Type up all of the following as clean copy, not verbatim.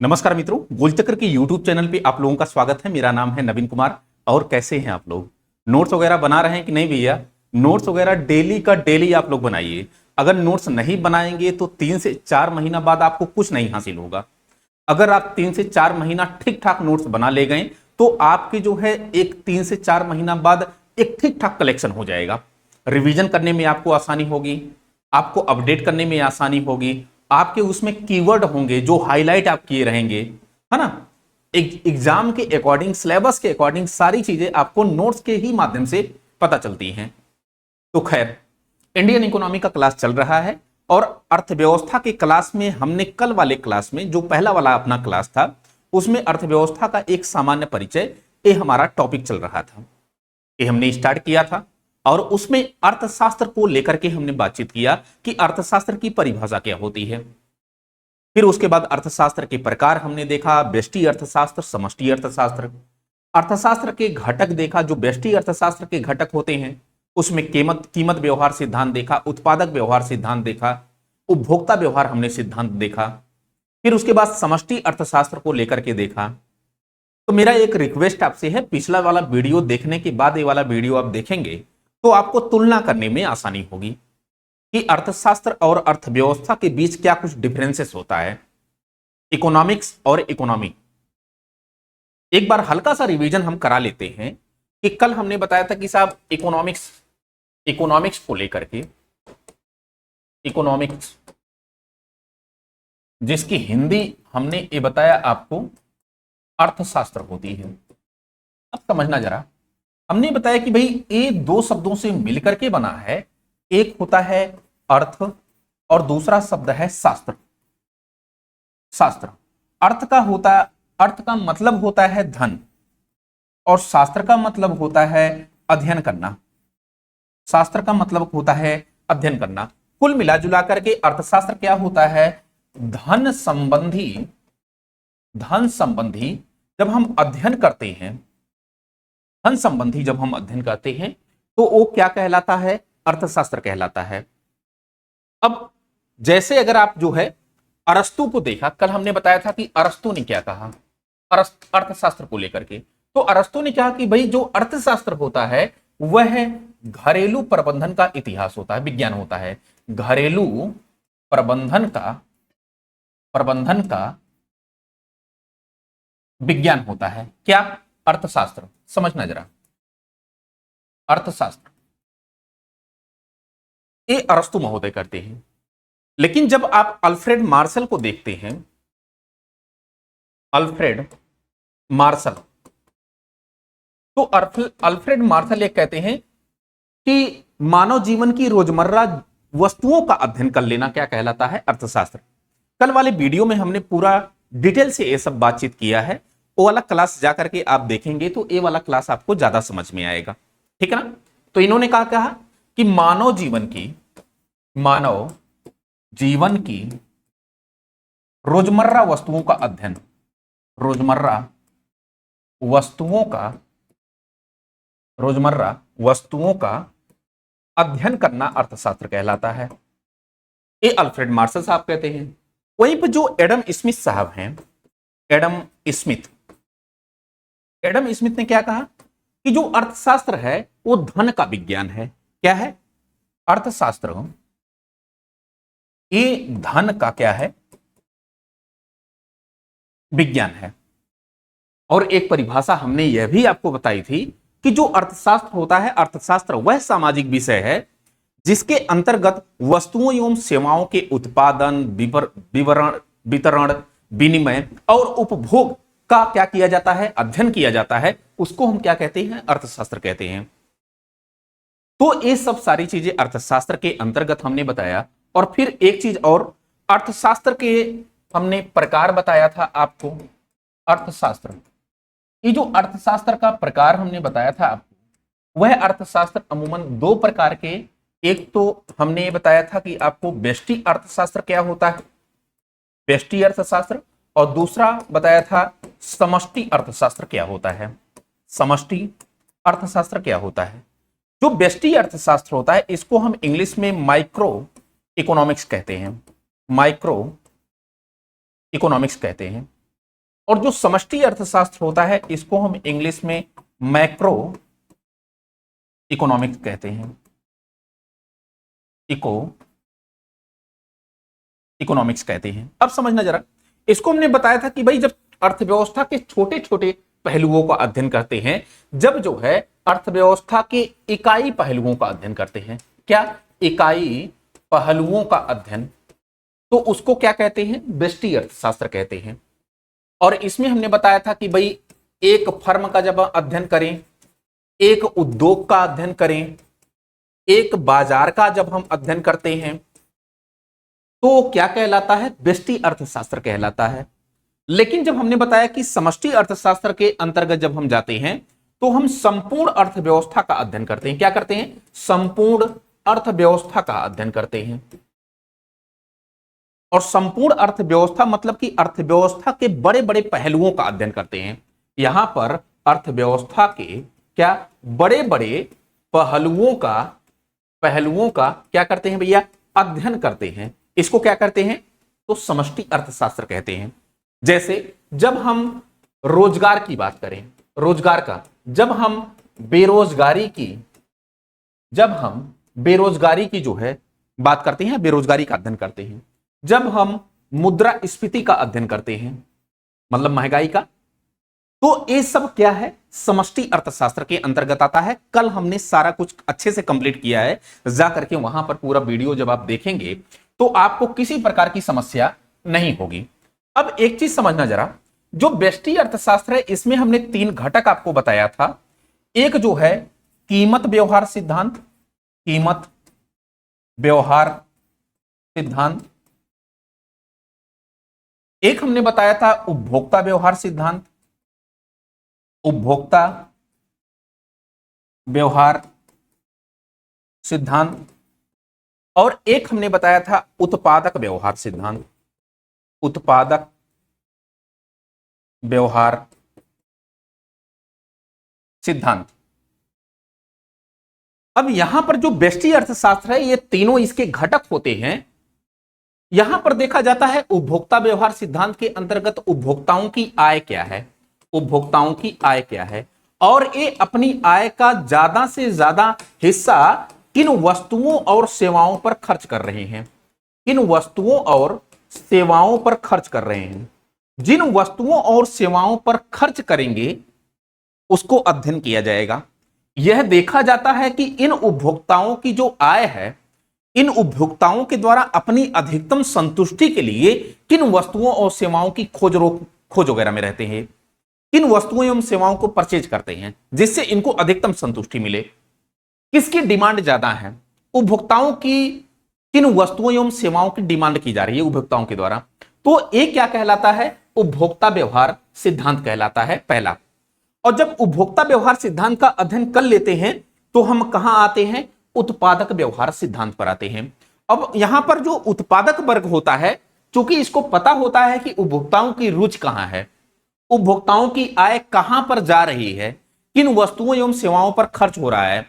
नमस्कार मित्रों, गोलचक्र के YouTube चैनल पे आप लोगों का स्वागत है। मेरा नाम है नवीन कुमार। और कैसे हैं आप लोग? नोट्स वगैरह बना रहे हैं कि नहीं भैया? नोट्स वगैरह डेली का डेली आप लोग बनाइए। अगर नोट्स नहीं बनाएंगे तो 3 से 4 महीना बाद आपको कुछ नहीं हासिल होगा। अगर आप 3 से 4 महीना ठीक ठाक नोट्स बना ले गए तो आपके जो है एक 3 से 4 महीना बाद एक ठीक ठाक कलेक्शन हो जाएगा। रिवीजन करने में आपको आसानी होगी, आपको अपडेट करने में आसानी होगी, आपके उसमें कीवर्ड होंगे जो हाईलाइट आप किए रहेंगे, है ना। एग्जाम के अकॉर्डिंग, सिलेबस के अकॉर्डिंग सारी चीजें आपको नोट्स के ही माध्यम से पता चलती हैं। तो खैर, इंडियन इकोनॉमी का क्लास चल रहा है और अर्थव्यवस्था के क्लास में हमने कल वाले क्लास में जो पहला वाला अपना क्लास था उसमें अर्थव्यवस्था का एक सामान्य परिचय, ये हमारा टॉपिक चल रहा था, ये हमने स्टार्ट किया था। और उसमें अर्थशास्त्र को लेकर के हमने बातचीत किया कि अर्थशास्त्र की परिभाषा क्या होती है। फिर उसके बाद अर्थशास्त्र के प्रकार हमने देखा, व्यष्टि अर्थशास्त्र, समष्टि अर्थशास्त्र। अर्थशास्त्र के घटक देखा, जो व्यष्टि अर्थशास्त्र के घटक होते हैं उसमें कीमत व्यवहार सिद्धांत देखा, उत्पादक व्यवहार सिद्धांत देखा, उपभोक्ता व्यवहार हमने सिद्धांत देखा। फिर उसके बाद समष्टि अर्थशास्त्र को लेकर के देखा। तो मेरा एक रिक्वेस्ट आपसे है, पिछला वाला वीडियो देखने के बाद ये वाला वीडियो आप देखेंगे तो आपको तुलना करने में आसानी होगी कि अर्थशास्त्र और अर्थव्यवस्था के बीच क्या कुछ डिफरेंसेस होता है, इकोनॉमिक्स और इकोनॉमी। एक बार हल्का सा रिवीजन हम करा लेते हैं कि कल हमने बताया था कि साहब इकोनॉमिक्स को लेकर के, इकोनॉमिक्स जिसकी हिंदी हमने ये बताया आपको अर्थशास्त्र होती है। अब समझना जरा, हमने बताया कि भाई ये दो शब्दों से मिलकर के बना है, एक होता है अर्थ और दूसरा शब्द है शास्त्र। शास्त्र अर्थ का मतलब होता है धन और शास्त्र का मतलब होता है अध्ययन करना। शास्त्र का मतलब होता है अध्ययन करना। कुल मिला जुला करके अर्थशास्त्र क्या होता है? धन संबंधी जब हम अध्ययन करते हैं, धन संबंधी जब हम अध्ययन करते हैं तो वो क्या कहलाता है? अर्थशास्त्र कहलाता है। अब जैसे अगर आप जो है अरस्तु को देखा, कल हमने बताया था कि अरस्तु ने क्या कहा अर्थशास्त्र को लेकर के। तो अरस्तु ने कहा कि भाई जो अर्थशास्त्र होता है वह घरेलू प्रबंधन का इतिहास होता है, विज्ञान होता है। घरेलू प्रबंधन का विज्ञान होता है। क्या? अर्थशास्त्र। समझना जरा, अर्थशास्त्र ये अरस्तु महोदय करते हैं। लेकिन जब आप अल्फ्रेड मार्शल को देखते हैं, अल्फ्रेड मार्शल, तो अल्फ्रेड मार्शल ये कहते हैं कि मानव जीवन की रोजमर्रा वस्तुओं का अध्ययन कर लेना क्या कहलाता है? अर्थशास्त्र। कल वाले वीडियो में हमने पूरा डिटेल से ये सब बातचीत किया है। वो वाला क्लास जाकर के आप देखेंगे तो ये वाला क्लास आपको ज्यादा समझ में आएगा, ठीक है ना। तो इन्होंने कहा कि मानव जीवन की रोजमर्रा वस्तुओं का अध्ययन, रोजमर्रा वस्तुओं का अध्ययन करना अर्थशास्त्र कहलाता है। ये अल्फ्रेड मार्शल साहब कहते हैं। वहीं पर जो एडम स्मिथ साहब हैं, एडम स्मिथ ने क्या कहा कि जो अर्थशास्त्र है वो धन का विज्ञान है। क्या है? अर्थशास्त्र ये धन का क्या है? विज्ञान है। और एक परिभाषा हमने यह भी आपको बताई थी कि जो अर्थशास्त्र होता है, अर्थशास्त्र वह सामाजिक विषय है जिसके अंतर्गत वस्तुओं एवं सेवाओं के उत्पादन, वितरण, विनिमय और उपभोग का क्या किया जाता है? अध्ययन किया जाता है। उसको हम क्या कहते हैं? अर्थशास्त्र कहते हैं। तो ये सब सारी चीजें अर्थशास्त्र के अंतर्गत हमने बताया। और फिर एक चीज और, अर्थशास्त्र के हमने प्रकार बताया था आपको। अर्थशास्त्र, ये जो अर्थशास्त्र का प्रकार हमने बताया था आपको, वह अर्थशास्त्र अमूमन दो प्रकार के, एक तो हमने ये बताया था कि आपको व्यष्टि अर्थशास्त्र क्या होता है, व्यष्टि अर्थशास्त्र, और दूसरा बताया था समष्टि अर्थशास्त्र क्या होता है। समष्टि अर्थशास्त्र क्या होता है? जो व्यष्टि अर्थशास्त्र होता है इसको हम इंग्लिश में माइक्रो इकोनॉमिक्स कहते हैं, माइक्रो इकोनॉमिक्स कहते हैं। और जो समष्टि अर्थशास्त्र होता है इसको हम इंग्लिश में मैक्रो इकोनॉमिक्स कहते हैं। इकोनॉमिक्स कहते हैं। अब समझना जरा, इसको हमने बताया था कि भाई जब अर्थव्यवस्था के छोटे छोटे पहलुओं का अध्ययन करते हैं, जब जो है अर्थव्यवस्था के इकाई पहलुओं का अध्ययन करते हैं, क्या इकाई पहलुओं का अध्ययन, तो उसको क्या कहते हैं, व्यष्टि अर्थशास्त्र कहते हैं। और इसमें हमने बताया था कि भाई एक फर्म का जब अध्ययन करें, एक उद्योग का अध्ययन करें, एक बाजार का जब हम अध्ययन करते हैं तो क्या कहलाता है, व्यष्टि अर्थशास्त्र कहलाता है। लेकिन जब हमने बताया कि समष्टि अर्थशास्त्र के अंतर्गत जब हम जाते हैं तो हम संपूर्ण अर्थव्यवस्था का अध्ययन करते हैं। क्या करते हैं, संपूर्ण अर्थव्यवस्था का अध्ययन करते हैं। और संपूर्ण अर्थव्यवस्था मतलब कि अर्थव्यवस्था के बड़े बड़े पहलुओं का अध्ययन करते हैं। यहां पर अर्थव्यवस्था के क्या बड़े बड़े पहलुओं का क्या करते हैं भैया, अध्ययन करते हैं। इसको क्या करते हैं, तो समष्टि अर्थशास्त्र कहते हैं। जैसे जब हम रोजगार की बात करें, रोजगार का, जब हम बेरोजगारी की जो है बात करते हैं, बेरोजगारी का अध्ययन करते हैं, जब हम मुद्रास्फीति का अध्ययन करते हैं, मतलब महंगाई का, तो ये सब क्या है, समष्टि अर्थशास्त्र के अंतर्गत आता है। कल हमने सारा कुछ अच्छे से कंप्लीट किया है, जा करके वहां पर पूरा वीडियो जब आप देखेंगे तो आपको किसी प्रकार की समस्या नहीं होगी। अब एक चीज समझना जरा, जो व्यष्टि अर्थशास्त्र है इसमें हमने 3 घटक आपको बताया था। एक जो है कीमत व्यवहार सिद्धांत, कीमत व्यवहार सिद्धांत। एक हमने बताया था उपभोक्ता व्यवहार सिद्धांत, उपभोक्ता व्यवहार सिद्धांत। और एक हमने बताया था उत्पादक व्यवहार सिद्धांत, उत्पादक व्यवहार सिद्धांत। अब यहां पर जो व्यष्टि अर्थशास्त्र है, ये तीनों इसके घटक होते हैं। यहां पर देखा जाता है उपभोक्ता व्यवहार सिद्धांत के अंतर्गत उपभोक्ताओं की आय क्या है, उपभोक्ताओं की आय क्या है, और ये अपनी आय का ज्यादा से ज्यादा हिस्सा किन वस्तुओं और सेवाओं पर खर्च कर रहे हैं, किन वस्तुओं और सेवाओं पर खर्च कर रहे हैं। जिन वस्तुओं और सेवाओं पर खर्च करेंगे उसको अध्ययन किया जाएगा। यह देखा जाता है कि इन उपभोक्ताओं की जो आय है, इन उपभोक्ताओं के द्वारा अपनी अधिकतम संतुष्टि के लिए किन वस्तुओं और सेवाओं की खोज वगैरह में रहते हैं, किन वस्तुओं एवं सेवाओं को परचेज करते हैं जिससे इनको अधिकतम संतुष्टि मिले, किसकी डिमांड ज्यादा है, उपभोक्ताओं की किन वस्तुओं एवं सेवाओं की डिमांड की जा रही है उपभोक्ताओं के द्वारा। तो ये क्या कहलाता है, उपभोक्ता व्यवहार सिद्धांत कहलाता है, पहला। और जब उपभोक्ता व्यवहार सिद्धांत का अध्ययन कर लेते हैं तो हम कहां आते हैं, उत्पादक व्यवहार सिद्धांत पर आते हैं। अब यहां पर जो उत्पादक वर्ग होता है, चूंकि इसको पता होता है कि उपभोक्ताओं की रुचि कहां है, उपभोक्ताओं की आय कहां पर जा रही है, किन वस्तुओं एवं सेवाओं पर खर्च हो रहा है,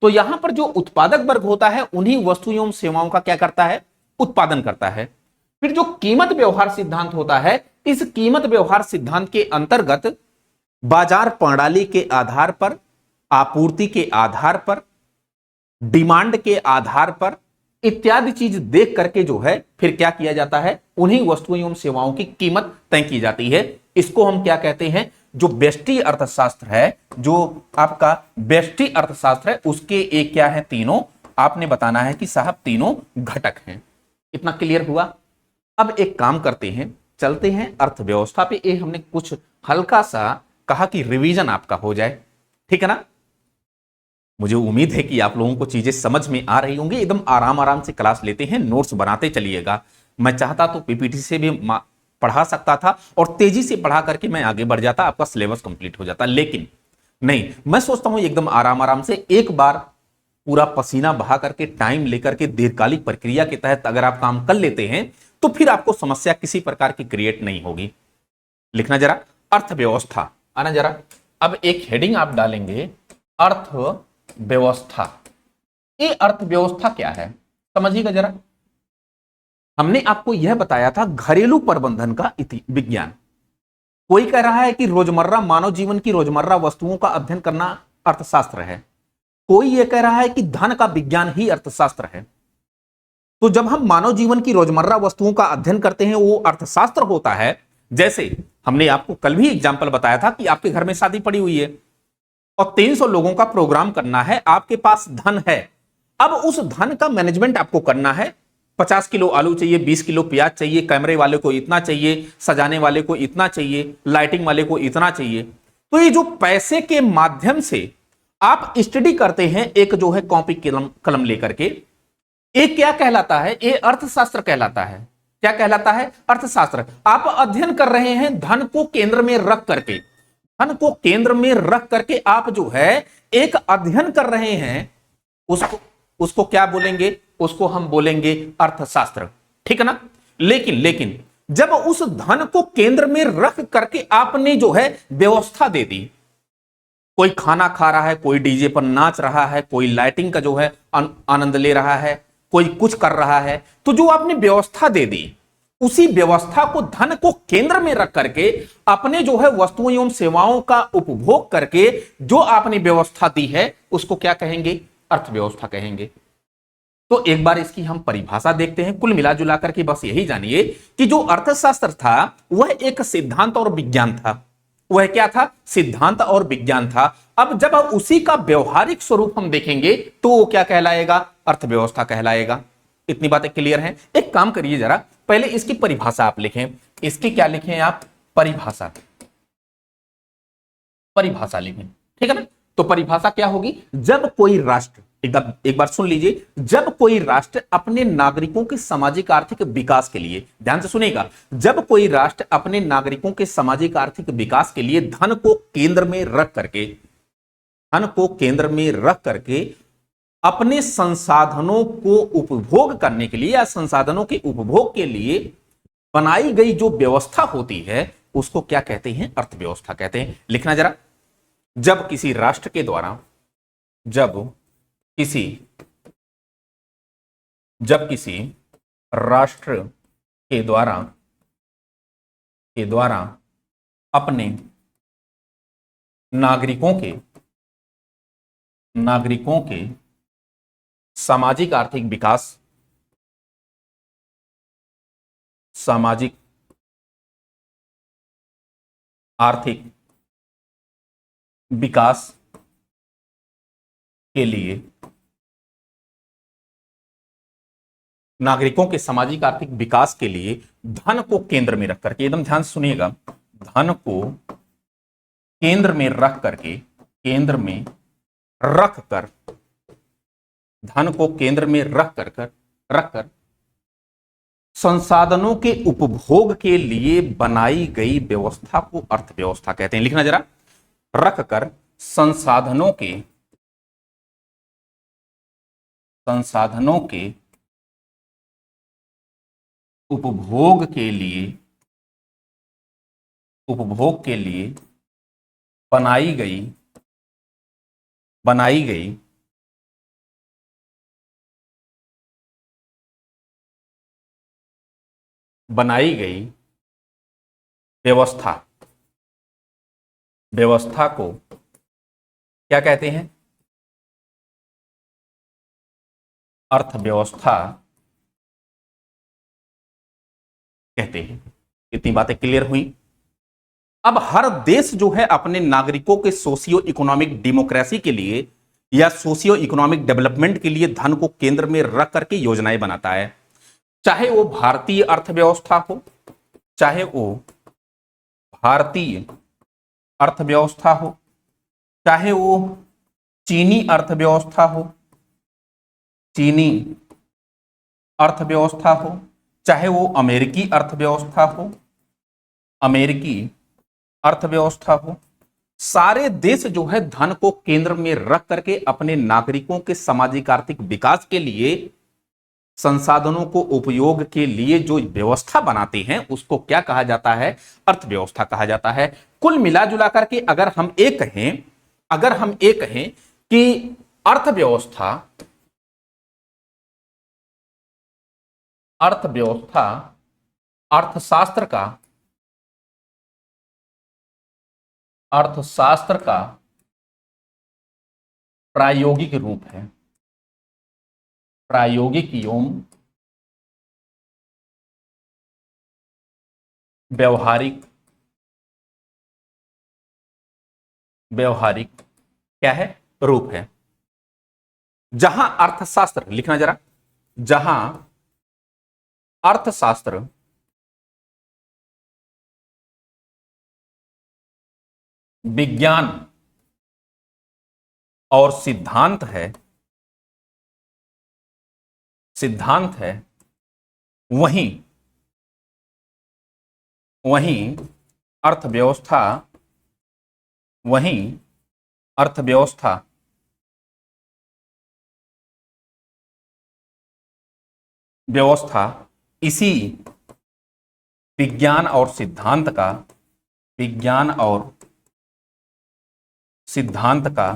तो यहां पर जो उत्पादक वर्ग होता है उन्हीं वस्तुओं एवं सेवाओं का क्या करता है, उत्पादन करता है। फिर जो कीमत व्यवहार सिद्धांत होता है, इस कीमत व्यवहार सिद्धांत के अंतर्गत बाजार प्रणाली के आधार पर, आपूर्ति के आधार पर, डिमांड के आधार पर इत्यादि चीज देख करके जो है फिर क्या किया जाता है, उन्हीं वस्तुओं एवं सेवाओं की कीमत तय की जाती है। इसको हम क्या कहते हैं, जो व्यष्टि अर्थशास्त्र है, जो आपका व्यष्टि अर्थशास्त्र है, उसके एक क्या है, तीनों आपने बताना है कि साहब तीनों घटक हैं। इतना क्लियर हुआ। अब एक काम करते हैं, चलते हैं अर्थव्यवस्था पे। ये हमने कुछ हल्का सा कहा कि रिवीजन आपका हो जाए, ठीक है ना। मुझे उम्मीद है कि आप लोगों को चीजें समझ में आ रही होंगी। एकदम आराम आराम से क्लास लेते हैं, नोट्स बनाते चलिएगा। मैं चाहता तो पीपीटी से भी पढ़ा सकता था और तेजी से पढ़ा करके मैं आगे बढ़ जाता, आपका सिलेबस कंप्लीट हो जाता, लेकिन नहीं, मैं सोचता हूं एकदम आराम आराम से एक बार पूरा पसीना बहा करके टाइम लेकर के दीर्घकालिक प्रक्रिया के तहत अगर आप काम कर लेते हैं तो फिर आपको समस्या किसी प्रकार की क्रिएट नहीं होगी। लिखना जरा, अर्थव्यवस्था, आना जरा। अब एक हेडिंग आप डालेंगे, अर्थव्यवस्था। ये अर्थव्यवस्था क्या है समझिएगा जरा। हमने आपको यह बताया था घरेलू प्रबंधन का विज्ञान। कोई कह रहा है कि रोजमर्रा मानव जीवन की रोजमर्रा वस्तुओं का अध्ययन करना अर्थशास्त्र है, कोई यह कह रहा है कि धन का विज्ञान ही अर्थशास्त्र है। तो जब हम मानव जीवन की रोजमर्रा वस्तुओं का अध्ययन करते हैं वो अर्थशास्त्र होता है। जैसे हमने आपको कल भी एग्जाम्पल बताया था कि आपके घर में शादी पड़ी हुई है और 300 लोगों का प्रोग्राम करना है, आपके पास धन है। अब उस धन का मैनेजमेंट आपको करना है। 50 किलो आलू चाहिए, 20 किलो प्याज चाहिए, कैमरे वाले को इतना चाहिए, सजाने वाले को इतना चाहिए, लाइटिंग वाले को इतना चाहिए। तो ये जो पैसे के माध्यम से आप स्टडी करते हैं एक जो है कॉपी कलम लेकर के, एक क्या कहलाता है, ये अर्थशास्त्र कहलाता है। क्या कहलाता है? अर्थशास्त्र। आप अध्ययन कर रहे हैं धन को केंद्र में रख करके, धन को केंद्र में रख करके आप जो है एक अध्ययन कर रहे हैं, उसको उसको क्या बोलेंगे? उसको हम बोलेंगे अर्थशास्त्र। ठीक है ना? लेकिन जब उस धन को केंद्र में रख करके आपने जो है व्यवस्था दे दी, कोई खाना खा रहा है, कोई डीजे पर नाच रहा है, कोई लाइटिंग का जो है आनंद ले रहा है, कोई कुछ कर रहा है, तो जो आपने व्यवस्था दे दी, उसी व्यवस्था को धन को केंद्र में रख करके अपने जो है वस्तुओं एवं सेवाओं का उपभोग करके जो आपने व्यवस्था दी है उसको क्या कहेंगे? अर्थव्यवस्था कहेंगे। तो एक बार इसकी हम परिभाषा देखते हैं। कुल मिला जुला करके बस यही जानिए कि जो अर्थशास्त्र था वह एक सिद्धांत और विज्ञान था। वह क्या था? सिद्धांत और विज्ञान था। अब जब उसी का व्यवहारिक स्वरूप हम देखेंगे तो वो क्या कहलाएगा? अर्थव्यवस्था कहलाएगा। इतनी बातें क्लियर हैं? एक काम करिए जरा, पहले इसकी परिभाषा आप लिखें। इसकी क्या लिखें आप? परिभाषा। परिभाषा लिखें, ठीक है ना? तो परिभाषा क्या होगी? जब कोई राष्ट्र, एक बार सुन लीजिए, जब कोई राष्ट्र अपने नागरिकों के सामाजिक आर्थिक विकास के लिए, ध्यान से सुनिएगा, जब कोई राष्ट्र अपने नागरिकों के सामाजिक आर्थिक विकास के लिए धन को केंद्र में रख करके, धन को केंद्र में रख करके अपने संसाधनों को उपभोग करने के लिए या संसाधनों के उपभोग के लिए बनाई गई जो व्यवस्था होती है उसको क्या कहते हैं? अर्थव्यवस्था कहते हैं। लिखना जरा। जब किसी राष्ट्र के द्वारा, जब किसी राष्ट्र के द्वारा अपने नागरिकों के सामाजिक आर्थिक विकास, सामाजिक आर्थिक विकास के लिए, नागरिकों के सामाजिक आर्थिक विकास के लिए धन को केंद्र में रख करके, एकदम ध्यान से सुनिएगा, धन को केंद्र में रख करके, केंद्र में रखकर, धन को केंद्र में रखकर संसाधनों के उपभोग के लिए बनाई गई व्यवस्था को अर्थव्यवस्था कहते हैं। लिखना जरा। रखकर संसाधनों के उपभोग के लिए बनाई गई व्यवस्था को क्या कहते हैं? अर्थव्यवस्था कहते हैं। इतनी बातें क्लियर हुई। अब हर देश जो है अपने नागरिकों के सोशियो इकोनॉमिक डेमोक्रेसी के लिए या सोशियो इकोनॉमिक डेवलपमेंट के लिए धन को केंद्र में रख करके योजनाएं बनाता है। चाहे वो भारतीय अर्थव्यवस्था हो, चाहे वो भारतीय अर्थव्यवस्था हो, चाहे वो चीनी अर्थव्यवस्था हो, चीनी अर्थव्यवस्था हो, चाहे वो अमेरिकी अर्थव्यवस्था हो, अमेरिकी अर्थव्यवस्था हो, सारे देश जो है धन को केंद्र में रख करके अपने नागरिकों के सामाजिक आर्थिक विकास के लिए, संसाधनों को उपयोग के लिए जो व्यवस्था बनाते हैं उसको क्या कहा जाता है? अर्थव्यवस्था कहा जाता है। कुल मिला जुला करके अगर हम ये कहें कि अर्थव्यवस्था अर्थशास्त्र का अर्थशास्त्र का प्रायोगिक रूप है, प्रायोगिक एवं व्यवहारिक, व्यवहारिक क्या है, रूप है। जहां अर्थशास्त्र, लिखना जरा, जहां अर्थशास्त्र विज्ञान और सिद्धांत है, सिद्धांत है, वहीं वहीं अर्थव्यवस्था, वहीं अर्थव्यवस्था व्यवस्था इसी विज्ञान और सिद्धांत का, विज्ञान और सिद्धांत का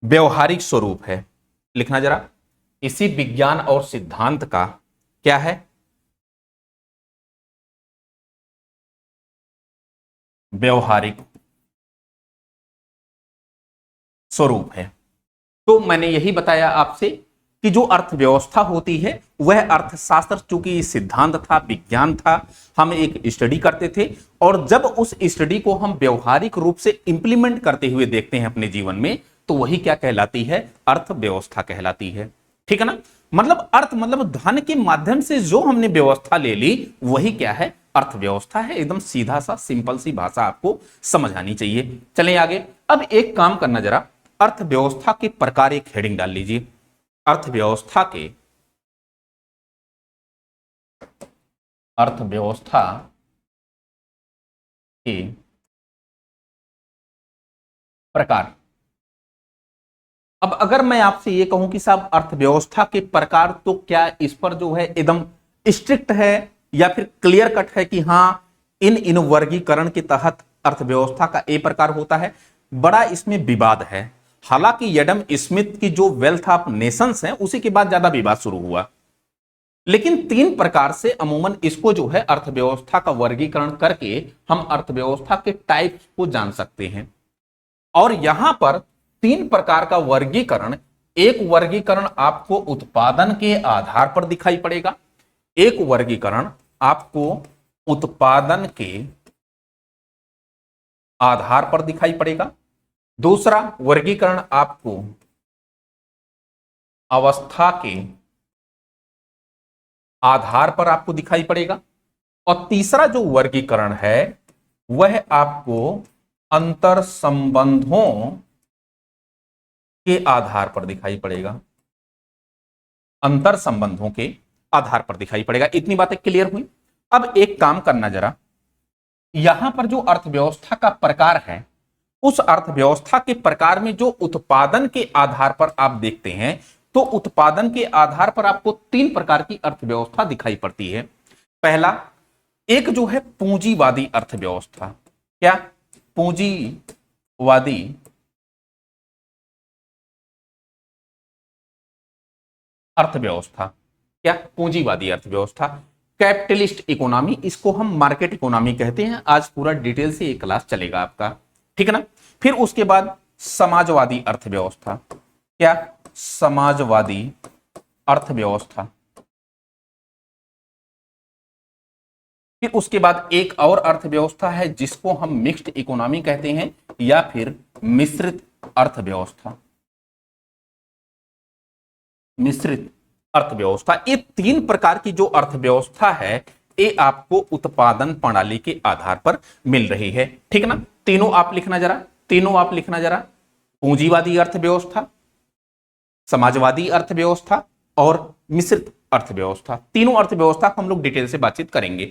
व्यवहारिक स्वरूप है। लिखना जरा, इसी विज्ञान और सिद्धांत का क्या है, व्यवहारिक स्वरूप है। तो मैंने यही बताया आपसे कि जो अर्थव्यवस्था होती है वह अर्थशास्त्र, चूंकि सिद्धांत था, विज्ञान था, हम एक स्टडी करते थे, और जब उस स्टडी को हम व्यवहारिक रूप से इंप्लीमेंट करते हुए देखते हैं अपने जीवन में, तो वही क्या कहलाती है, अर्थव्यवस्था कहलाती है। ठीक है ना, मतलब अर्थ मतलब धन के माध्यम से जो हमने व्यवस्था ले ली वही क्या है, अर्थव्यवस्था है। एकदम सीधा सा सिंपल सी भाषा आपको समझ आनी चाहिए। चलें आगे। अब एक काम करना जरा, अर्थव्यवस्था के प्रकार एक हेडिंग डाल लीजिए, अर्थव्यवस्था के, अर्थव्यवस्था के प्रकार। अब अगर मैं आपसे ये कहूं कि साहब अर्थव्यवस्था के प्रकार, तो क्या इस पर जो है एकदम स्ट्रिक्ट है या फिर क्लियर कट है कि हां इन वर्गीकरण के तहत अर्थव्यवस्था का ए प्रकार होता है? बड़ा इसमें विवाद है। हालांकि एडम स्मिथ की जो वेल्थ ऑफ नेशंस है उसी के बाद ज्यादा विवाद शुरू हुआ, लेकिन 3 प्रकार से अमूमन इसको जो है अर्थव्यवस्था का वर्गीकरण करके हम अर्थव्यवस्था के टाइप्स को जान सकते हैं। और यहां पर 3 प्रकार का वर्गीकरण, एक वर्गीकरण आपको उत्पादन के आधार पर दिखाई पड़ेगा, एक वर्गीकरण आपको उत्पादन के आधार पर दिखाई पड़ेगा, दूसरा वर्गीकरण आपको अवस्था के आधार पर आपको दिखाई पड़ेगा, और तीसरा जो वर्गीकरण है वह आपको अंतर संबंधों के आधार पर दिखाई पड़ेगा, अंतर संबंधों के आधार पर दिखाई पड़ेगा। इतनी बातें क्लियर हुई। अब एक काम करना जरा, यहां पर जो अर्थव्यवस्था का प्रकार है, उस अर्थव्यवस्था के प्रकार में जो उत्पादन के आधार पर आप देखते हैं, तो उत्पादन के आधार पर आपको 3 प्रकार की अर्थव्यवस्था दिखाई पड़ती है। पहला, एक जो है पूंजीवादी अर्थव्यवस्था। क्या? पूंजीवादी अर्थव्यवस्था। क्या? पूंजीवादी अर्थव्यवस्था, कैपिटलिस्ट इकोनॉमी, इसको हम मार्केट इकोनॉमी कहते हैं। आज पूरा डिटेल से ये क्लास चलेगा आपका, ठीक है ना। फिर उसके बाद समाजवादी अर्थव्यवस्था। क्या? समाजवादी अर्थव्यवस्था। फिर उसके बाद एक और अर्थव्यवस्था है जिसको हम मिक्स्ड इकोनॉमी कहते हैं या फिर मिश्रित अर्थव्यवस्था, मिश्रित अर्थव्यवस्था। ये 3 प्रकार की जो अर्थव्यवस्था है ये आपको उत्पादन प्रणाली के आधार पर मिल रही है, ठीक है ना। तीनों आप लिखना जरा, तीनों आप लिखना जरा, पूंजीवादी अर्थव्यवस्था, समाजवादी अर्थव्यवस्था और मिश्रित अर्थव्यवस्था। तीनों अर्थव्यवस्था को हम लोग डिटेल से बातचीत करेंगे।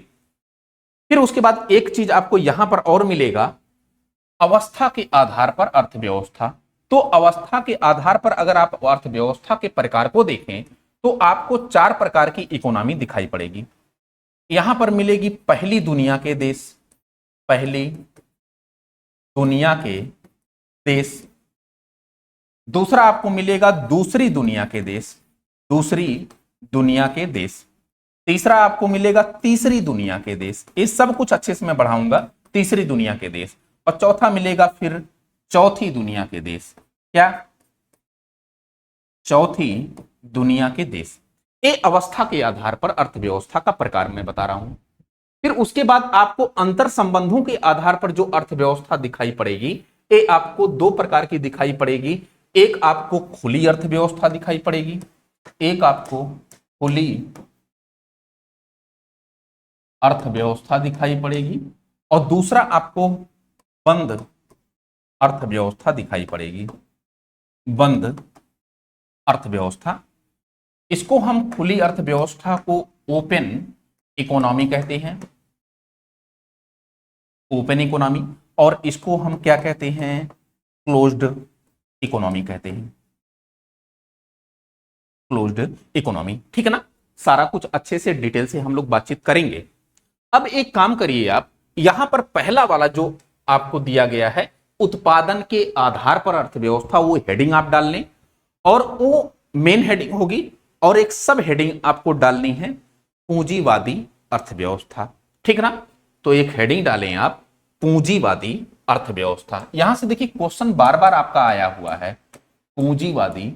फिर उसके बाद एक चीज आपको यहां पर और मिलेगा, अवस्था के आधार पर अर्थव्यवस्था। तो अवस्था के आधार पर अगर आप अर्थव्यवस्था के प्रकार को देखें तो आपको 4 प्रकार की इकोनॉमी दिखाई पड़ेगी। यहां पर मिलेगी पहली दुनिया के देश, पहली दुनिया के देश। दूसरा आपको मिलेगा दूसरी दुनिया के देश, दूसरी दुनिया के देश। तीसरा आपको मिलेगा तीसरी दुनिया के देश, ये सब कुछ अच्छे से मैं बढ़ाऊंगा, तीसरी दुनिया के देश। और चौथा मिलेगा फिर चौथी दुनिया के देश। क्या? चौथी दुनिया के देश। ये अवस्था के आधार पर अर्थव्यवस्था का प्रकार मैं बता रहा हूं। फिर उसके बाद आपको अंतर संबंधों के आधार पर जो अर्थव्यवस्था दिखाई पड़ेगी, ये आपको दो प्रकार की दिखाई पड़ेगी। एक आपको खुली अर्थव्यवस्था दिखाई पड़ेगी, एक आपको खुली अर्थव्यवस्था दिखाई पड़ेगी, और दूसरा आपको बंद अर्थव्यवस्था दिखाई पड़ेगी, बंद अर्थव्यवस्था। इसको हम खुली अर्थव्यवस्था को ओपन इकोनॉमी कहते हैं, ओपन इकोनॉमी, और इसको हम क्या कहते हैं? क्लोज्ड इकोनॉमी कहते हैं, क्लोज्ड इकोनॉमी। ठीक है ना? सारा कुछ अच्छे से डिटेल से हम लोग बातचीत करेंगे। अब एक काम करिए, आप यहां पर पहला वाला जो आपको दिया गया है उत्पादन के आधार पर अर्थव्यवस्था, वो हेडिंग आप डाल लें, और वो मेन हेडिंग होगी, और एक सब हेडिंग आपको डालनी है पूंजीवादी अर्थव्यवस्था। ठीक ना? तो एक हेडिंग डालें आप पूंजीवादी अर्थव्यवस्था। यहां से देखिए क्वेश्चन बार बार आपका आया हुआ है, पूंजीवादी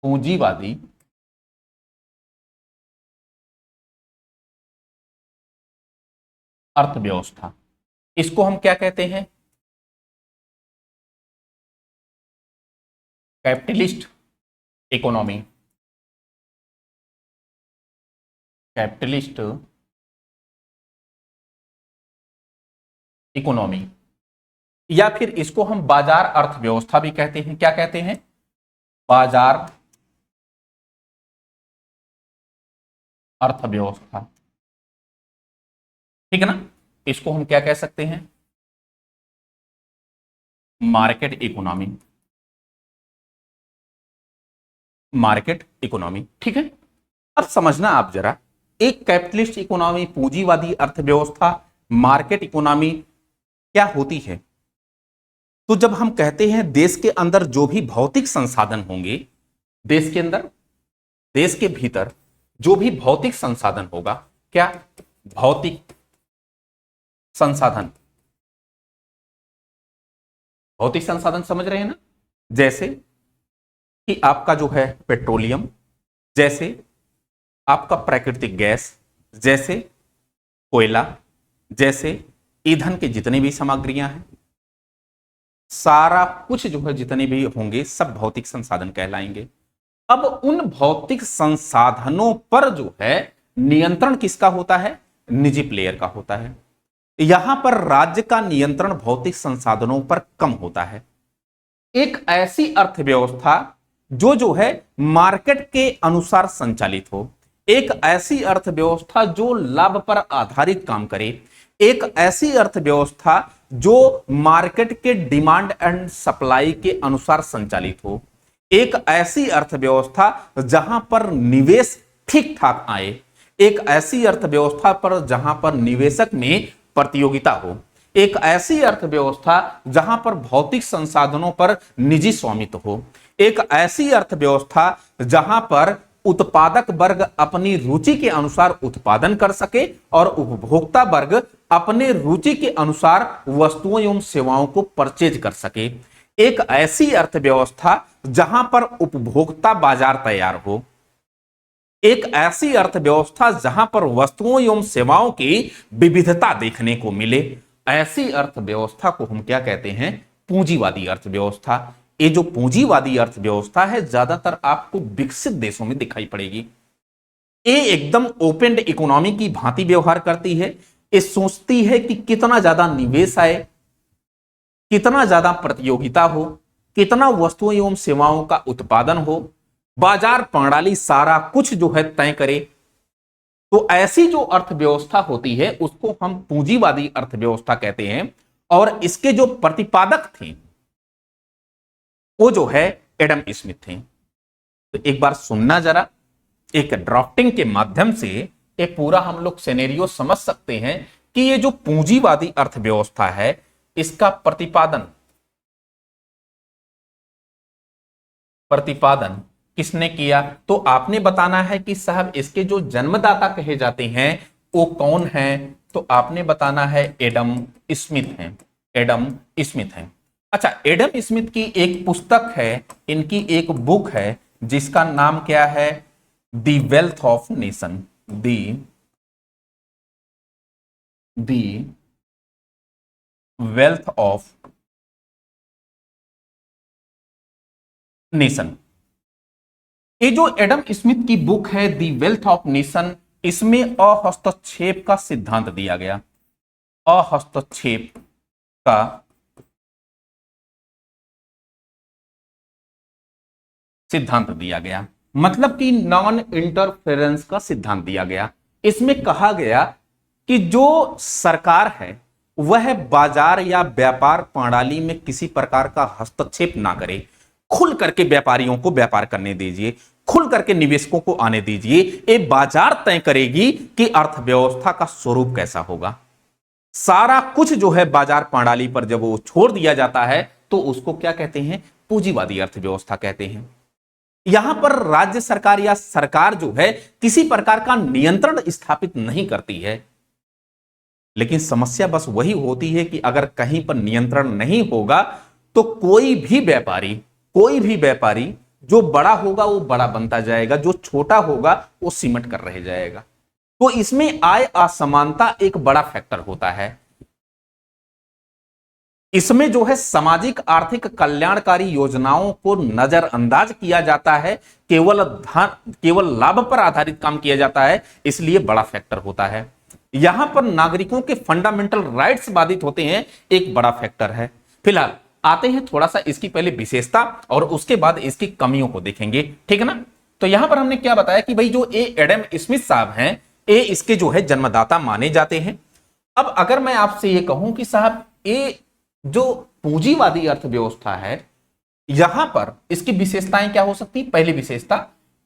पूंजीवादी अर्थव्यवस्था, इसको हम क्या कहते हैं? कैपिटलिस्ट इकोनॉमी, कैपिटलिस्ट इकोनॉमी, या फिर इसको हम बाजार अर्थव्यवस्था भी कहते हैं। क्या कहते हैं? बाजार अर्थव्यवस्था। ठीक है ना? इसको हम क्या कह सकते हैं? Market economy, market economy. ठीक है? अब समझना आप जरा, एक कैपिटलिस्ट इकोनॉमी, पूंजीवादी अर्थव्यवस्था, मार्केट इकोनॉमी क्या होती है? तो जब हम कहते हैं देश के अंदर जो भी भौतिक संसाधन होंगे, देश के अंदर, देश के भीतर जो भी भौतिक संसाधन होगा, क्या? भौतिक संसाधन, भौतिक संसाधन समझ रहे हैं ना? जैसे कि आपका जो है पेट्रोलियम, जैसे आपका प्राकृतिक गैस, जैसे कोयला, जैसे ईंधन के जितनी भी सामग्रियां हैं, सारा कुछ जो है जितने भी होंगे सब भौतिक संसाधन कहलाएंगे। अब उन भौतिक संसाधनों पर जो है नियंत्रण किसका होता है? निजी प्लेयर का होता है। यहां पर राज्य का नियंत्रण भौतिक संसाधनों पर कम होता है। एक ऐसी अर्थव्यवस्था जो है मार्केट के अनुसार संचालित हो, एक ऐसी अर्थव्यवस्था जो लाभ पर आधारित काम करे, एक ऐसी अर्थव्यवस्था जो मार्केट के डिमांड एंड सप्लाई के अनुसार संचालित हो, एक ऐसी अर्थव्यवस्था जहां पर निवेश ठीक ठाक आए, एक ऐसी अर्थव्यवस्था पर जहां पर निवेशक में प्रतियोगिता हो, एक ऐसी अर्थव्यवस्था जहां पर भौतिक संसाधनों पर निजी स्वामित्व हो, एक ऐसी अर्थव्यवस्था जहां पर उत्पादक वर्ग अपनी रुचि के अनुसार उत्पादन कर सके और उपभोक्ता वर्ग अपने रुचि के अनुसार वस्तुओं एवं सेवाओं को परचेज कर सके, एक ऐसी अर्थव्यवस्था जहां पर उपभोक्ता बाजार तैयार हो, एक ऐसी अर्थव्यवस्था जहां पर वस्तुओं एवं सेवाओं की विविधता देखने को मिले, ऐसी अर्थव्यवस्था को हम क्या कहते हैं? पूंजीवादी अर्थव्यवस्था। ये जो पूंजीवादी अर्थव्यवस्था है ज्यादातर आपको विकसित देशों में दिखाई पड़ेगी। ये एकदम ओपन इकोनॉमी की भांति व्यवहार करती है। ये सोचती है कि कितना ज्यादा निवेश आए, कितना ज्यादा प्रतियोगिता हो, कितना वस्तुओं एवं सेवाओं का उत्पादन हो, बाजार प्रणाली सारा कुछ जो है तय करे। तो ऐसी जो अर्थव्यवस्था होती है उसको हम पूंजीवादी अर्थव्यवस्था कहते हैं। और इसके जो प्रतिपादक थे वो जो है एडम स्मिथ थे। तो एक बार सुनना जरा, एक ड्राफ्टिंग के माध्यम से ये पूरा हम लोग सिनेरियो समझ सकते हैं कि ये जो पूंजीवादी अर्थव्यवस्था है इसका प्रतिपादन किसने किया? तो आपने बताना है कि साहब इसके जो जन्मदाता कहे जाते हैं वो कौन है? तो आपने बताना है एडम स्मिथ है। एडम स्मिथ है। अच्छा, एडम स्मिथ की एक पुस्तक है, इनकी एक बुक है जिसका नाम क्या है? दी wealth of nation. The wealth of nation. ये जो एडम स्मिथ की बुक है दी वेल्थ ऑफ नेशन, इसमें अहस्तक्षेप का सिद्धांत दिया गया। अहस्तक्षेप का सिद्धांत दिया गया, मतलब कि नॉन इंटरफेरेंस का सिद्धांत दिया गया। इसमें कहा गया कि जो सरकार है वह बाजार या व्यापार प्रणाली में किसी प्रकार का हस्तक्षेप ना करे। खुल करके व्यापारियों को व्यापार करने दीजिए, खुल करके निवेशकों को आने दीजिए। ये बाजार तय करेगी कि अर्थव्यवस्था का स्वरूप कैसा होगा। सारा कुछ जो है बाजार प्रणाली पर जब वो छोड़ दिया जाता है तो उसको क्या कहते हैं? पूंजीवादी अर्थव्यवस्था कहते हैं। यहां पर राज्य सरकार या सरकार जो है किसी प्रकार का नियंत्रण स्थापित नहीं करती है। लेकिन समस्या बस वही होती है कि अगर कहीं पर नियंत्रण नहीं होगा तो कोई भी व्यापारी जो बड़ा होगा वो बड़ा बनता जाएगा, जो छोटा होगा वो सिमट कर रह जाएगा। तो इसमें आय असमानता एक बड़ा फैक्टर होता है। इसमें जो है सामाजिक आर्थिक कल्याणकारी योजनाओं को नजरअंदाज किया जाता है, केवल लाभ पर आधारित काम किया जाता है, इसलिए बड़ा फैक्टर होता है। यहां पर नागरिकों के फंडामेंटल राइट्स बाधित होते हैं, एक बड़ा फैक्टर है। फिलहाल आते हैं थोड़ा सा इसकी पहले विशेषता और उसके बाद इसकी कमियों को देखेंगे, ठीक है ना। तो यहां पर हमने क्या बताया कि भाई जो एडम स्मिथ साहब हैं, ये इसके जो है जन्मदाता माने जाते हैं। अब अगर मैं आपसे ये कहूं कि साहब ये जो पूंजीवादी अर्थव्यवस्था है, यहां पर इसकी विशेषताएं क्या हो सकती? पहली विशेषता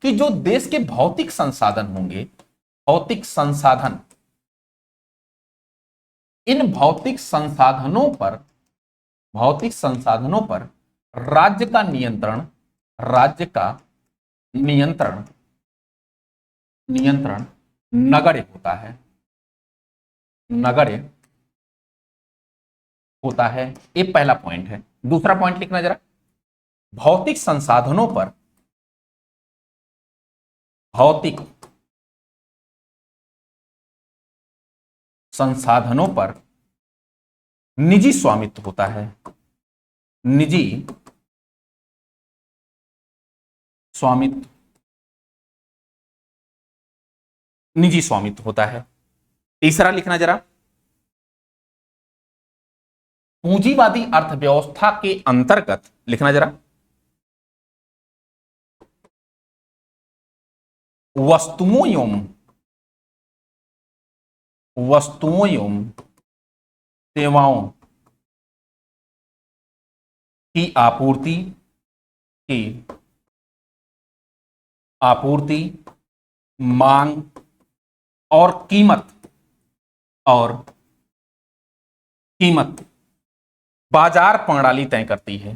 कि जो देश के भौतिक संसाधन होंगे, भौतिक संसाधन, इन भौतिक संसाधनों पर राज्य का नियंत्रण नगण्य होता है। नगण्य होता है, ये पहला पॉइंट है। दूसरा पॉइंट लिखना जरा, भौतिक संसाधनों पर निजी स्वामित्व होता है। निजी स्वामित्व होता है। तीसरा लिखना जरा, पूंजीवादी अर्थव्यवस्था के अंतर्गत लिखना जरा, वस्तुओं एवं सेवाओं की आपूर्ति, मांग और कीमत बाजार प्रणाली तय करती है।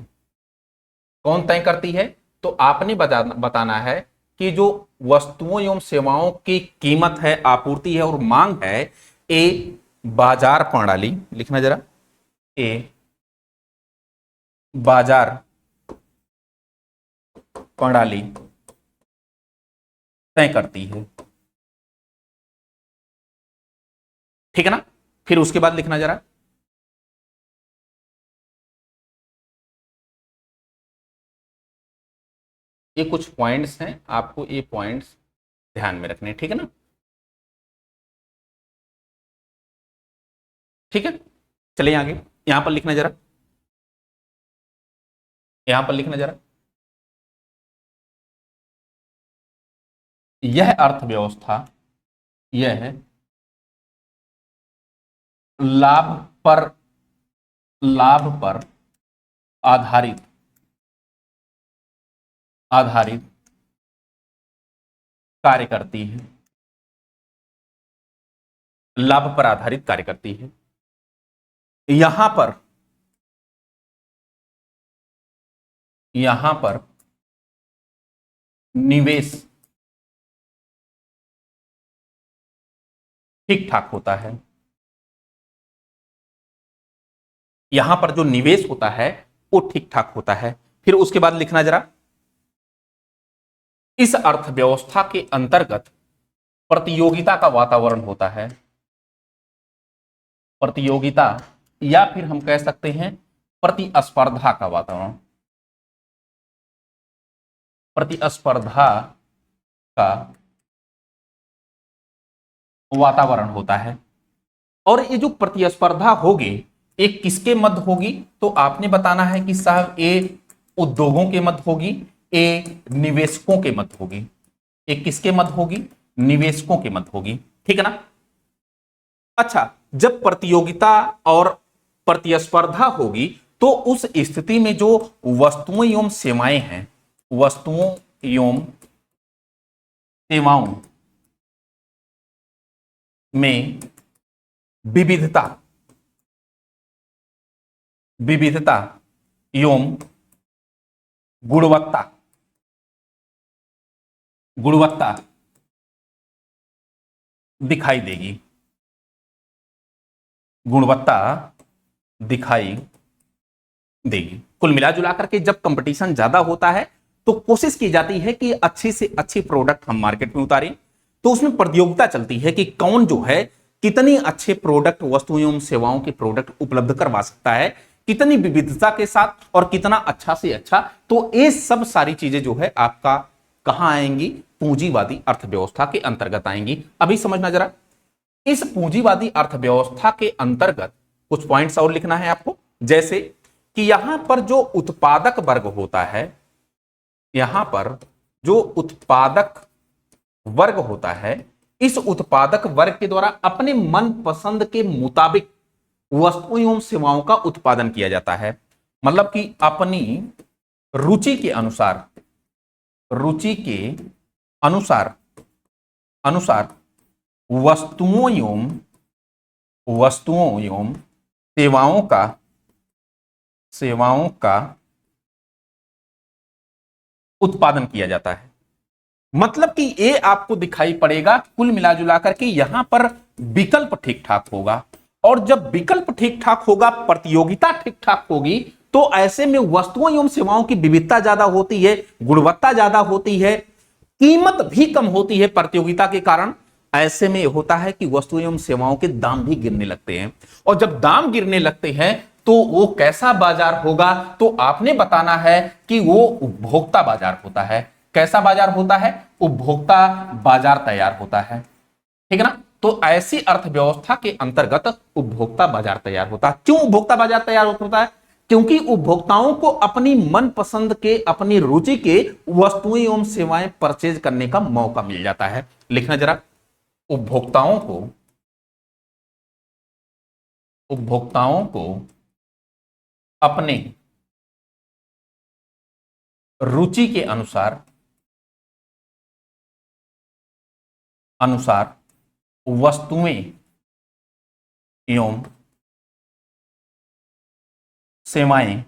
कौन तय करती है? तो आपने बताना है कि जो वस्तुओं एवं सेवाओं की कीमत है, आपूर्ति है और मांग है, ये बाजार प्रणाली, लिखना जरा, ये बाजार प्रणाली तय करती है, ठीक है ना। फिर उसके बाद लिखना जरा, ये कुछ पॉइंट्स हैं, आपको ये पॉइंट्स ध्यान में रखने, ठीक है ना। ठीक है, चलिए आगे। यहां पर लिखना जरा, यहां पर लिखना जरा, यह अर्थव्यवस्था, यह लाभ पर आधारित कार्य करती है। लाभ पर आधारित कार्य करती है। यहां पर निवेश ठीक ठाक होता है। यहां पर जो निवेश होता है वो ठीक ठाक होता है। फिर उसके बाद लिखना जरा, इस अर्थव्यवस्था के अंतर्गत प्रतियोगिता का वातावरण होता है। प्रतियोगिता, या फिर हम कह सकते हैं प्रतिस्पर्धा का वातावरण, प्रतिस्पर्धा का वातावरण होता है। और ये जो प्रतिस्पर्धा होगी ये किसके मध्य होगी, तो आपने बताना है कि साहब ये उद्योगों के मध्य होगी, ये निवेशकों के मध्य होगी। ये किसके मध्य होगी, निवेशकों के मध्य होगी, ठीक है ना। अच्छा, जब प्रतियोगिता और प्रतिस्पर्धा होगी तो उस स्थिति में जो वस्तुएं एवं सेवाएं हैं, वस्तुओं एवं सेवाओं में विविधता, विविधता एवं गुणवत्ता, गुणवत्ता दिखाई देगी, गुणवत्ता दिखाई देगी। कुल मिला जुला करके जब कंपटीशन ज्यादा होता है तो कोशिश की जाती है कि अच्छे से अच्छे प्रोडक्ट हम मार्केट में उतारें। तो उसमें प्रतियोगिता चलती है कि कौन जो है कितनी अच्छे प्रोडक्ट, वस्तुओं एवं सेवाओं के प्रोडक्ट उपलब्ध करवा सकता है, कितनी विविधता के साथ और कितना अच्छा से अच्छा। तो ये सब सारी चीजें जो है आपका कहां आएंगी, पूंजीवादी अर्थव्यवस्था के अंतर्गत आएंगी। अभी समझना जरा, इस पूंजीवादी अर्थव्यवस्था के अंतर्गत कुछ पॉइंट्स और लिखना है आपको, जैसे कि यहां पर जो उत्पादक वर्ग होता है, यहां पर जो उत्पादक वर्ग होता है, इस उत्पादक वर्ग के द्वारा अपने मन पसंद के मुताबिक वस्तुओं एवं सेवाओं का उत्पादन किया जाता है। मतलब कि अपनी रुचि के अनुसार, रुचि के अनुसार अनुसार वस्तुओं एवं सेवाओं का उत्पादन किया जाता है। मतलब कि ये आपको दिखाई पड़ेगा कुल मिलाजुला करके यहां पर विकल्प ठीक ठाक होगा। और जब विकल्प ठीक ठाक होगा, प्रतियोगिता ठीक ठाक होगी, तो ऐसे में वस्तुओं एवं सेवाओं की विविधता ज्यादा होती है, गुणवत्ता ज्यादा होती है, कीमत भी कम होती है प्रतियोगिता के कारण। ऐसे में होता है कि वस्तुओं एवं सेवाओं के दाम भी गिरने लगते हैं। और जब दाम गिरने लगते हैं तो वो कैसा बाजार होगा, तो आपने बताना है कि वो उपभोक्ता बाजार होता है। कैसा बाजार होता है, उपभोक्ता बाजार तैयार होता है, ठीक है ना। तो ऐसी अर्थव्यवस्था के अंतर्गत उपभोक्ता बाजार तैयार होता है। क्यों उपभोक्ता बाजार तैयार होता है, क्योंकि उपभोक्ताओं को अपनी मनपसंद के, अपनी रुचि के वस्तुएं एवं सेवाएं परचेज करने का मौका मिल जाता है। लिखना जरा, उपभोक्ताओं को अपने रुचि के अनुसार वस्तुएं एवं सेवाएं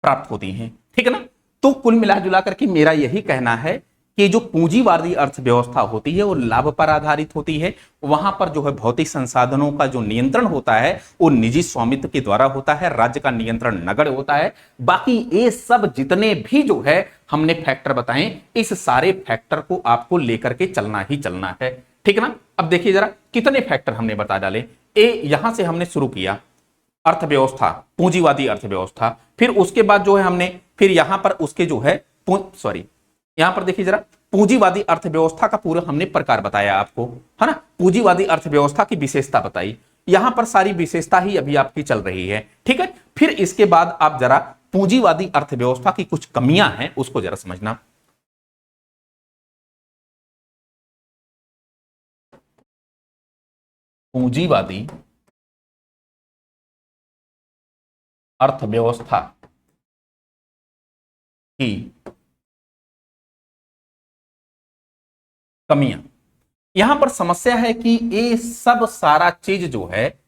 प्राप्त होती हैं, ठीक है ना। तो कुल मिला जुला करके मेरा यही कहना है कि जो पूंजीवादी अर्थव्यवस्था होती है वो लाभ पर आधारित होती है। वहां पर जो है भौतिक संसाधनों का जो नियंत्रण होता है वो निजी स्वामित्व के द्वारा होता है, राज्य का नियंत्रण नगण्य होता है। बाकी ये सब जितने भी जो है हमने फैक्टर बताएं, इस सारे फैक्टर को आपको लेकर के चलना ही चलना है, ठीक है ना। अब देखिए जरा कितने फैक्टर हमने बता डाले। यहां से हमने शुरू किया अर्थव्यवस्था, पूंजीवादी अर्थव्यवस्था, फिर उसके बाद जो है हमने फिर यहां पर उसके जो है यहां पर देखिए जरा पूंजीवादी अर्थव्यवस्था का पूरा हमने प्रकार बताया आपको, है ना। पूंजीवादी अर्थव्यवस्था की विशेषता बताई, यहां पर सारी विशेषता ही अभी आपकी चल रही है, ठीक है। फिर इसके बाद आप जरा पूंजीवादी अर्थव्यवस्था की कुछ कमियां हैं उसको जरा समझना। पूंजीवादी अर्थव्यवस्था की कमियां, यहां पर समस्या है कि ये सब सारा चीज जो है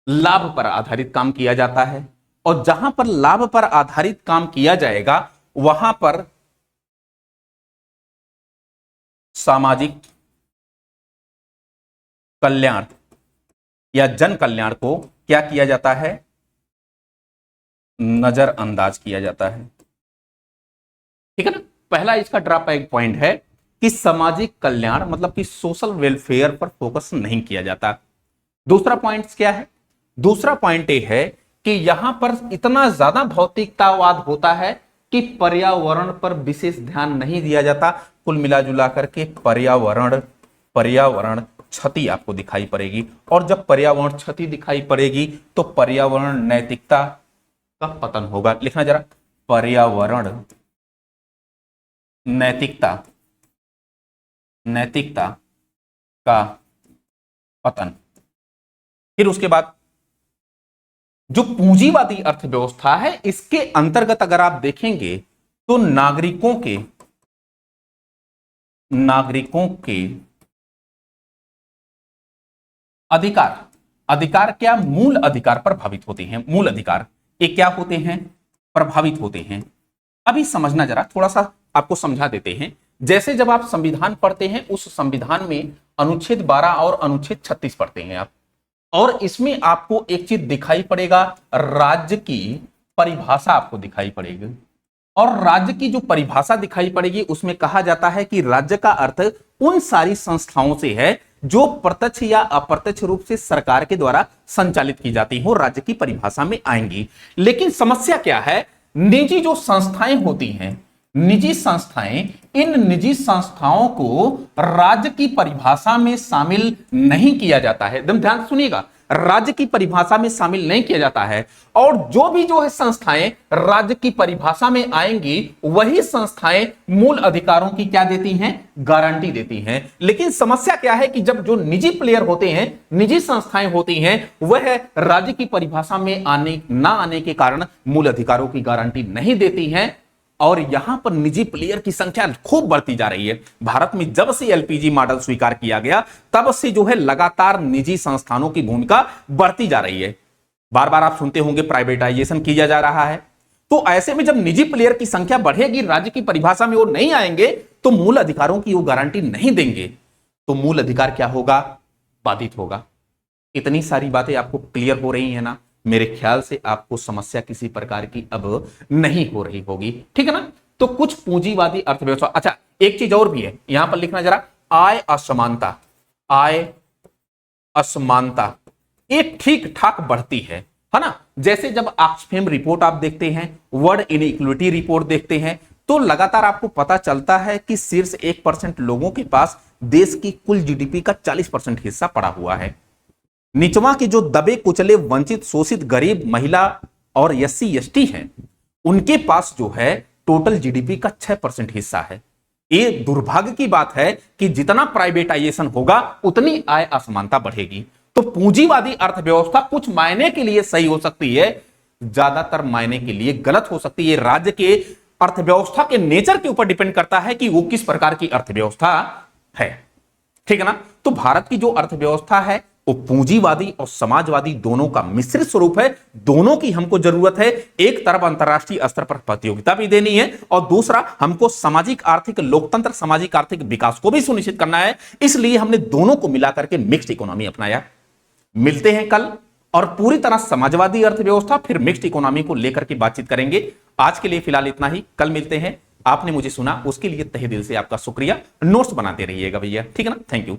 लाभ पर आधारित काम किया जाता है। और जहां पर लाभ पर आधारित काम किया जाएगा वहां पर सामाजिक कल्याण या जन कल्याण को क्या किया जाता है, नजरअंदाज किया जाता है। ठीक है ना, पहला इसका ड्रॉप एक पॉइंट है कि सामाजिक कल्याण मतलब कि सोशल वेलफेयर पर फोकस नहीं किया जाता। दूसरा पॉइंट क्या है, दूसरा पॉइंट ये है कि यहां पर इतना ज्यादा भौतिकतावाद होता है कि पर्यावरण पर विशेष ध्यान नहीं दिया जाता। कुल मिलाजुला करके पर्यावरण क्षति आपको दिखाई पड़ेगी, और जब पर्यावरण क्षति दिखाई पड़ेगी तो पर्यावरण नैतिकता का पतन होगा। लिखना जरा, पर्यावरण नैतिकता का पतन। फिर उसके बाद जो पूंजीवादी अर्थव्यवस्था है, इसके अंतर्गत अगर आप देखेंगे तो नागरिकों के अधिकार क्या मूल अधिकार प्रभावित होते हैं। मूल अधिकार ये क्या होते हैं, प्रभावित होते हैं। अभी समझना जरा, थोड़ा सा आपको समझा देते हैं। जैसे जब आप संविधान पढ़ते हैं, उस संविधान में अनुच्छेद 12 और अनुच्छेद 36 पढ़ते हैं आप, और इसमें आपको एक चीज दिखाई पड़ेगा, राज्य की परिभाषा आपको दिखाई पड़ेगी। और राज्य की जो परिभाषा दिखाई पड़ेगी उसमें कहा जाता है कि राज्य का अर्थ उन सारी संस्थाओं से है जो प्रत्यक्ष या अप्रत्यक्ष रूप से सरकार के द्वारा संचालित की जाती हो, राज्य की परिभाषा में आएंगी। लेकिन समस्या क्या है, निजी जो संस्थाएं होती हैं, निजी संस्थाएं, इन निजी संस्थाओं को राज्य की परिभाषा में शामिल नहीं किया जाता है। एकदम ध्यान से सुनिएगा, राज्य की परिभाषा में शामिल नहीं किया जाता है। और जो भी जो है संस्थाएं राज्य की परिभाषा में आएंगी, वही संस्थाएं मूल अधिकारों की क्या देती हैं, गारंटी देती हैं। लेकिन समस्या क्या है कि जब जो निजी प्लेयर होते हैं, निजी संस्थाएं होती हैं, वह राज्य की परिभाषा में ना आने के कारण मूल अधिकारों की गारंटी नहीं देती हैं। और यहां पर निजी प्लेयर की संख्या खूब बढ़ती जा रही है। भारत में जब से एलपीजी मॉडल स्वीकार किया गया, तब से जो है लगातार निजी संस्थानों की भूमिका बढ़ती जा रही है। बार बार आप सुनते होंगे प्राइवेटाइजेशन किया जा रहा है। तो ऐसे में जब निजी प्लेयर की संख्या बढ़ेगी, राज्य की परिभाषा में वो नहीं आएंगे, तो मूल अधिकारों की वो गारंटी नहीं देंगे, तो मूल अधिकार क्या होगा, बाधित होगा। इतनी सारी बातें आपको क्लियर हो रही है ना। मेरे ख्याल से आपको समस्या किसी प्रकार की अब नहीं हो रही होगी। ठीक है ना। तो कुछ पूंजीवादी अर्थव्यवस्था, अच्छा एक चीज और भी है यहां पर लिखना जरा, आय असमानता एक ठीक ठाक बढ़ती है ना। जैसे जब ऑक्सफैम रिपोर्ट आप देखते हैं, वर्ल्ड इनइक्वालिटी रिपोर्ट देखते हैं, तो लगातार आपको पता चलता है कि शीर्ष 1% लोगों के पास देश की कुल जीडीपी का 40% हिस्सा पड़ा हुआ है। निचवा के जो दबे कुचले, वंचित, शोषित, गरीब, महिला और एससी एसटी हैं, उनके पास जो है टोटल जीडीपी का 6% हिस्सा है। ये दुर्भाग्य की बात है कि जितना प्राइवेटाइजेशन होगा उतनी आय असमानता बढ़ेगी। तो पूंजीवादी अर्थव्यवस्था कुछ मायने के लिए सही हो सकती है, ज्यादातर मायने के लिए गलत हो सकती है। राज्य के अर्थव्यवस्था के नेचर के ऊपर डिपेंड करता है कि वो किस प्रकार की अर्थव्यवस्था है। ठीक है ना। तो भारत की जो अर्थव्यवस्था है वो पूंजीवादी और समाजवादी दोनों का मिश्रित स्वरूप है। दोनों की हमको जरूरत है। एक तरफ अंतरराष्ट्रीय स्तर पर प्रतियोगिता भी देनी है, और दूसरा हमको सामाजिक आर्थिक लोकतंत्र, सामाजिक आर्थिक विकास को भी सुनिश्चित करना है। इसलिए हमने दोनों को मिलाकर के मिक्स्ड इकोनॉमी अपनाया। मिलते हैं कल और पूरी तरह समाजवादी अर्थव्यवस्था फिर मिक्स्ड इकोनॉमी को लेकर के बातचीत करेंगे। आज के लिए फिलहाल इतना ही, कल मिलते हैं। आपने मुझे सुना उसके लिए तहे दिल से आपका शुक्रिया। नोट्स बनाते रहिएगा भैया, ठीक है ना। Thank you.